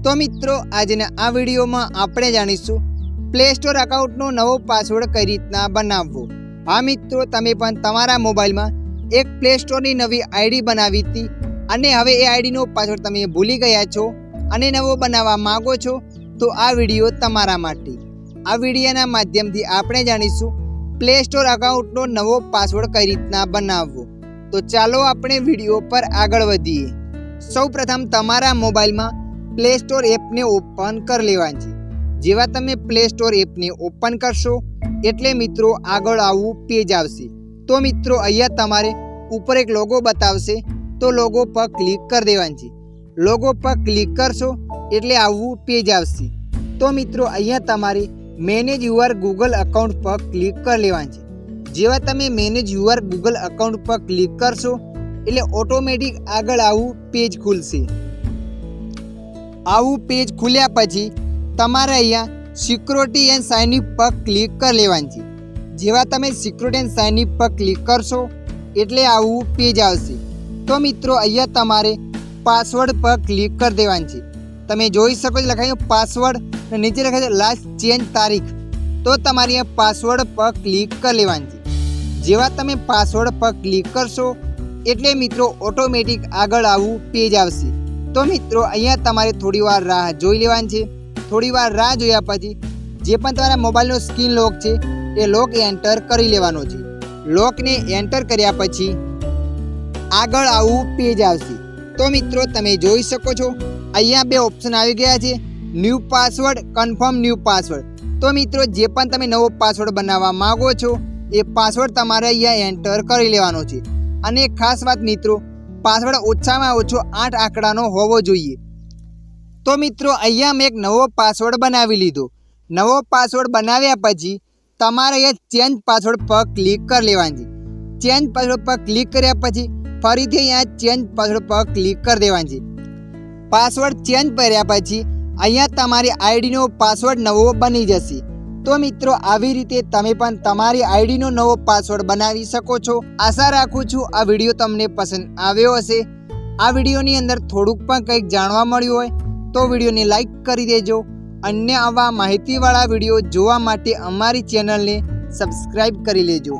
तो मित्रों આજના આ વિડીયોમાં આપણે જાણીશું પ્લે સ્ટોર એકાઉન્ટનો નવો પાસવર્ડ કઈ રીતના બનાવવો। હા મિત્રો, તમે પણ તમારા મોબાઈલમાં એક પ્લે સ્ટોરની નવી આઈડી બનાવી હતી અને હવે એ આઈડીનો પાસવર્ડ તમે ભૂલી ગયા છો અને નવો બનાવવા માંગો છો તો આ વિડીયો તમારા માટે। આ વિડીયોના માધ્યમથી આપણે જાણીશું પ્લે સ્ટોર એકાઉન્ટનો નવો પાસવર્ડ કઈ રીતના બનાવવો। તો ચાલો આપણે વિડીયો પર આગળ વધીએ। સૌપ્રથમ તમારા મોબાઈલમાં प्ले स्टोर एप ने ओपन कर लेवानी छे। जेवा तमे प्ले स्टोर एप ने ओपन करशो एटले मित्रों आगळ आवुं पेज आवशे। तो मित्रों अहींया तमारे ऊपर एक लोगो बतावशे तो लोगो पर क्लिक कर देवानी छे। लोगो पर क्लिक करशो एटले आवुं पेज आवशे। तो मित्रों अहींया तमारे मैनेज युअर गूगल अकाउंट पर क्लिक कर लेवानी छे। जेवा तमे मैनेज युअर गूगल अकाउंट पर क्लिक करशो एटले ऑटोमेटिक आगळ आवुं पेज खुलशे। आवु पेज खुल्या पछी तमारे अहींया सिक्योरिटी एंड साइन इन पर क्लिक कर लेवानी छे। जेवा तमे सिक्योरिटी एंड साइन इन पर क्लिक करशो एटले आवु पेज आवशे। तो मित्रों अहींया तमारे पासवर्ड पर क्लिक कर देवानी छे। तमे जोई शको छो लखायुं पासवर्ड ने नीचे लखायुं छे लास्ट चेंज तारीख। तो तमारे अहींया पासवर्ड पर क्लिक कर लेवानी छे। जेवा तमे पासवर्ड पर क्लिक करशो एटले मित्रों ऑटोमेटिक आगळ आवुं पेज आवशे। तो मित्रों अहींया तमारे थोड़ी वार राह जोई लेवानी छे। थोड़ी वार राह जोया पछी जे पण तमारा मोबाइलनो स्क्रीन लॉक छे ए लॉक एंटर करी लेवानो छे। लॉक ने एंटर कर्या पछी आगळ आवुं पेज आवशे। तो मित्रों तमे जोई शको छो अहींया बे ऑप्शन आवी गया छे, new password, confirm new password. तो मित्रों जे पण तमे नवो पासवर्ड बनाववा मांगो छो ए पासवर्ड तमारे अहींया एंटर करी लेवानो छे। अने एक खास वात मित्रों, पासवर्ड ओछामां ओछो 8 आंकड़ानो होवो जोईए। तो मित्रों अहींया मैं एक नवो पासवर्ड बनावी लीधो। नवो पासवर्ड बनाव्या पछी तमारे अहींया चेन्ज पासवर्ड पर क्लिक कर लेवानी छे। चेन्ज पासवर्ड पर क्लिक कर्या पछी फरीथी अहींया चेन्ज पासवर्ड पर क्लिक कर देवानी छे। पासवर्ड चेन्ज कर्या पछी अहींया तमारी आईडीनो पासवर्ड नवो बनी जशे। तो मित्रों आवी रीते तमे पण तमारी आईडीनो नवो पासवर्ड बनावी शको छो। आशा राखुं छुं आ विडियो तमने पसंद आव्यो हशे। आ विडियोनी अंदर थोडुंक पण कंईक जाणवा मळ्युं होय तो विडियोने लाइक करी देजो। अन्य आवा माहितीवाळा विडियो जोवा माटे अमारी चेनलने सब्सक्राइब करी लेजो।